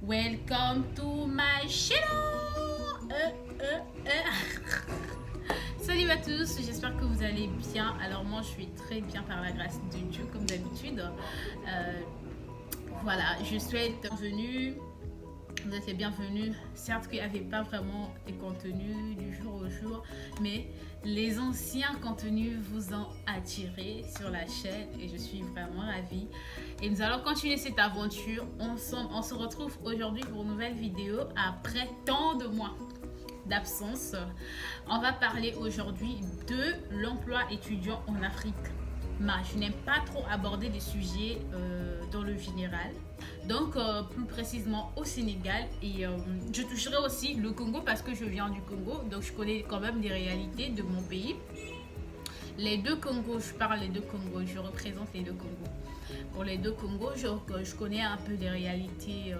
Welcome to my channel. Salut à tous, j'espère que vous allez bien. Alors moi je suis très bien par la grâce de Dieu comme d'habitude. Voilà, je souhaite bienvenue. Vous êtes les bienvenus. Certes qu'il n'y avait pas vraiment des contenus du jour au jour, mais les anciens contenus vous ont attiré sur la chaîne et je suis vraiment ravie. Et nous allons continuer cette aventure ensemble. On se retrouve aujourd'hui pour une nouvelle vidéo après tant de mois d'absence. On va parler aujourd'hui de l'emploi étudiant en Afrique. Je n'aime pas trop aborder des sujets dans le général. Donc, plus précisément au Sénégal. Et je toucherai aussi le Congo parce que je viens du Congo. Donc, je connais quand même les réalités de mon pays. Les deux Congos, je parle les deux Congos. Je représente les deux Congos. Pour les deux Congos, je connais un peu les réalités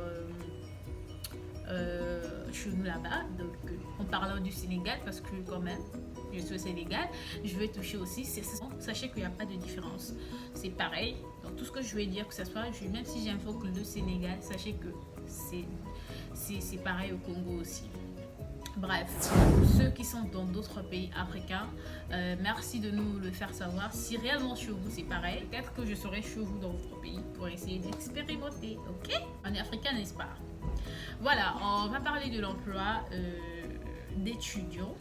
chez nous là-bas. Donc, en parlant du Sénégal, parce que quand même, je suis au Sénégal, je vais toucher aussi. Sachez qu'il n'y a pas de différence. C'est pareil. Donc, tout ce que je vais dire, que ce soit, même si j'invoque le Sénégal, sachez que c'est pareil au Congo aussi. Bref, ceux qui sont dans d'autres pays africains, merci de nous le faire savoir. Si réellement chez vous c'est pareil, peut-être que je serai chez vous dans votre pays pour essayer d'expérimenter, ok? On est africain, n'est-ce pas? Voilà, on va parler de l'emploi d'étudiants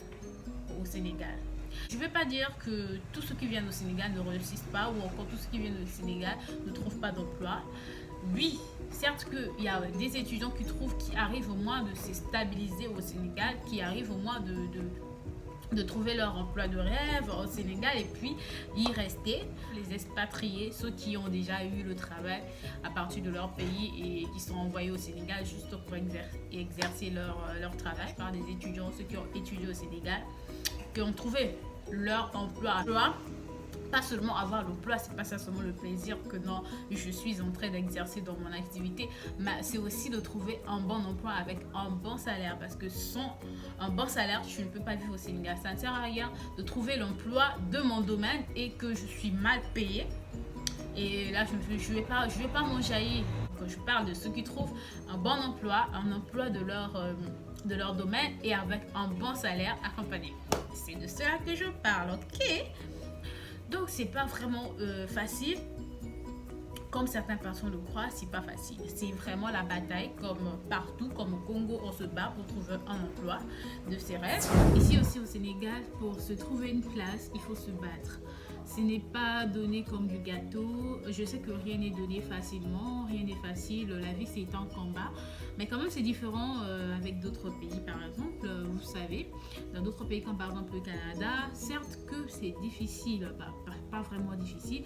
au Sénégal. Je ne veux pas dire que tous ceux qui viennent au Sénégal ne réussissent pas ou encore tous ceux qui viennent au Sénégal ne trouvent pas d'emploi. Oui, certes qu'il y a des étudiants qui arrivent au moins de se stabiliser au Sénégal, qui arrivent au moins de trouver leur emploi de rêve au Sénégal et puis y rester. Les expatriés, ceux qui ont déjà eu le travail à partir de leur pays et qui sont envoyés au Sénégal juste pour exercer leur travail par des étudiants, ceux qui ont étudié au Sénégal, qui ont trouvé leur emploi. Pas seulement avoir l'emploi, c'est pas ça seulement le plaisir que non, je suis en train d'exercer dans mon activité, mais c'est aussi de trouver un bon emploi avec un bon salaire, parce que sans un bon salaire, tu ne peux pas vivre au Sénégal. Ça ne sert à rien de trouver l'emploi de mon domaine et que je suis mal payée. Et là, je vais pas m'enjailler. Quand je parle de ceux qui trouvent un bon emploi, un emploi de leur domaine et avec un bon salaire accompagné. C'est de cela que je parle, ok? Donc, c'est pas vraiment facile. Comme certaines personnes le croient, c'est pas facile. C'est vraiment la bataille, comme partout, comme au Congo, on se bat pour trouver un emploi de ses rêves. Ici aussi au Sénégal, pour se trouver une place, il faut se battre. Ce n'est pas donné comme du gâteau. Je sais que rien n'est donné facilement, rien n'est facile. La vie, c'est un combat. Mais quand même, c'est différent avec d'autres pays, par exemple. Vous savez, dans d'autres pays comme par exemple le Canada, certes que c'est difficile, pas vraiment difficile.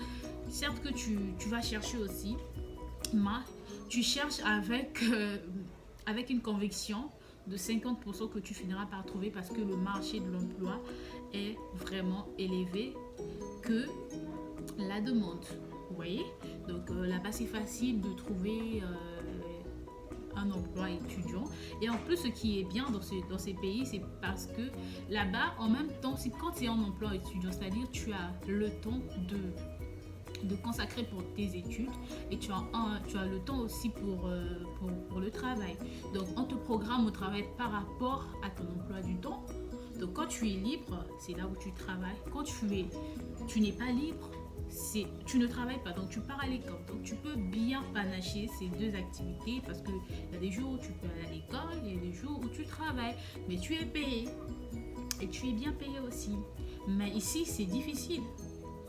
Certes que tu vas chercher aussi, mais tu cherches avec une conviction de 50% que tu finiras par trouver parce que le marché de l'emploi est vraiment élevé que la demande. Vous voyez? Donc là-bas, c'est facile de trouver un emploi étudiant. Et en plus, ce qui est bien dans ces pays, c'est parce que là-bas, en même temps, quand tu es en emploi étudiant, c'est-à-dire tu as le temps de consacrer pour tes études et tu as le temps aussi pour le travail. Donc, on te programme au travail par rapport à ton emploi du temps. Donc, quand tu es libre, c'est là où tu travailles. Quand tu n'es pas libre, tu ne travailles pas, donc tu pars à l'école. Donc, tu peux bien panacher ces deux activités parce qu'il y a des jours où tu peux aller à l'école, il y a des jours où tu travailles, mais tu es payé et tu es bien payé aussi. Mais ici, c'est difficile.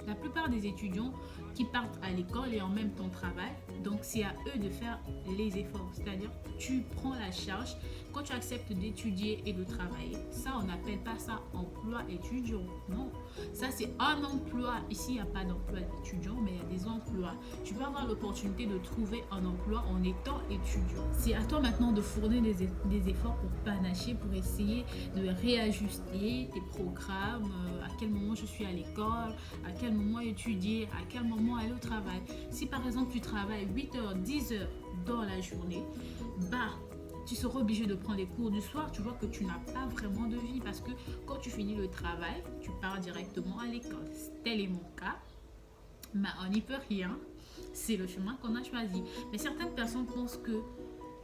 La plupart des étudiants qui partent à l'école et en même temps travaillent, donc c'est à eux de faire les efforts. C'est-à-dire, tu prends la charge quand tu acceptes d'étudier et de travailler. Ça, on n'appelle pas ça emploi étudiant. Non, ça c'est un emploi. Ici, il n'y a pas d'emploi étudiant, mais il y a des emplois. Tu peux avoir l'opportunité de trouver un emploi en étant étudiant. C'est à toi maintenant de fournir des efforts pour panacher, pour essayer de réajuster tes programmes, à quel moment je suis à l'école, à quel moment étudier, à quel moment aller au travail. Si par exemple tu travailles 8 heures, 10 heures dans la journée, tu seras obligé de prendre les cours du soir. Tu vois que tu n'as pas vraiment de vie parce que quand tu finis le travail, tu pars directement à l'école. Tel est mon cas, mais on n'y peut rien. C'est le chemin qu'on a choisi. Mais certaines personnes pensent que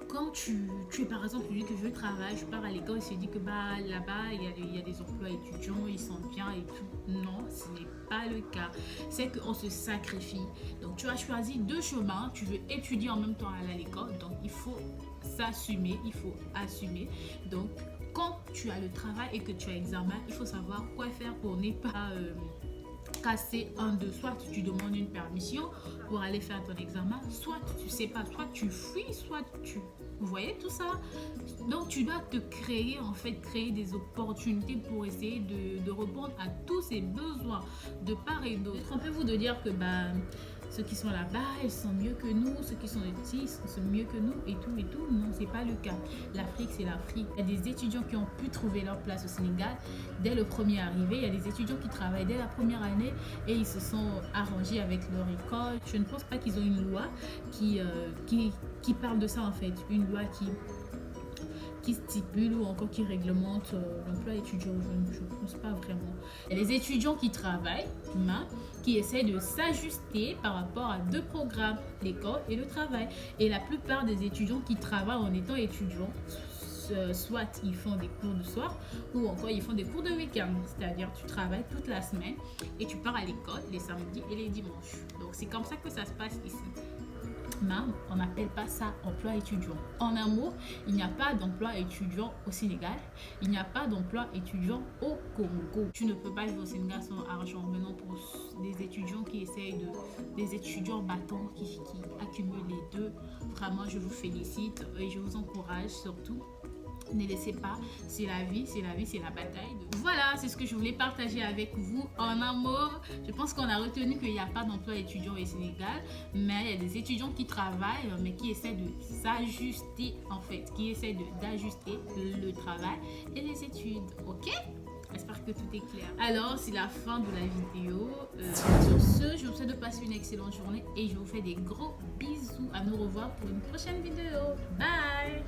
quand tu es par exemple, lui que je travaille, je pars à l'école, il se dit que bah, là-bas, il y a des emplois étudiants, ils sont bien et tout. Non, ce n'est pas le cas. C'est qu'on se sacrifie. Donc, tu as choisi deux chemins. Tu veux étudier en même temps aller à l'école. Donc, il faut s'assumer, il faut assumer. Donc, quand tu as le travail et que tu as examen, il faut savoir quoi faire pour ne pas casser un de soit tu demandes une permission pour aller faire ton examen, soit tu sais pas, soit tu fuis, soit tu... Vous voyez tout ça? Donc tu dois te créer, en fait, créer des opportunités pour essayer de répondre à tous ces besoins de part et d'autre. Trompez-vous de dire que ceux qui sont là-bas, ils sont mieux que nous, ceux qui sont ici, ils sont mieux que nous et tout et tout. Non, c'est pas le cas. L'Afrique, c'est l'Afrique. Il y a des étudiants qui ont pu trouver leur place au Sénégal dès le premier arrivé. Il y a des étudiants qui travaillent dès la première année et ils se sont arrangés avec leur école. Je ne pense pas qu'ils ont une loi qui parle de ça, en fait. Une loi qui stipule ou encore qui réglemente l'emploi étudiant aux jeunes. Je ne pense pas vraiment. Il y a des étudiants qui travaillent, qui essaient de s'ajuster par rapport à deux programmes, l'école et le travail. Et la plupart des étudiants qui travaillent en étant étudiants, soit ils font des cours de soir ou encore ils font des cours de week-end. C'est-à-dire tu travailles toute la semaine et tu pars à l'école les samedis et les dimanches. Donc c'est comme ça que ça se passe ici. Mais on n'appelle pas ça emploi étudiant. En un mot, il n'y a pas d'emploi étudiant au Sénégal. Il n'y a pas d'emploi étudiant au Congo. Tu ne peux pas vivre au Sénégal sans argent. Maintenant, pour des étudiants qui essayent des étudiants battants qui accumulent les deux, vraiment, je vous félicite et je vous encourage surtout. Ne laissez pas, c'est la vie, c'est la bataille. Voilà, c'est ce que je voulais partager avec vous. En un mot, je pense qu'on a retenu qu'il n'y a pas d'emploi étudiant au Sénégal, mais il y a des étudiants qui travaillent, mais qui essaient de s'ajuster, en fait, qui essaient d'ajuster le travail et les études, ok? J'espère que tout est clair. Alors, c'est la fin de la vidéo. Sur ce, je vous souhaite de passer une excellente journée et je vous fais des gros bisous. À nous revoir pour une prochaine vidéo. Bye!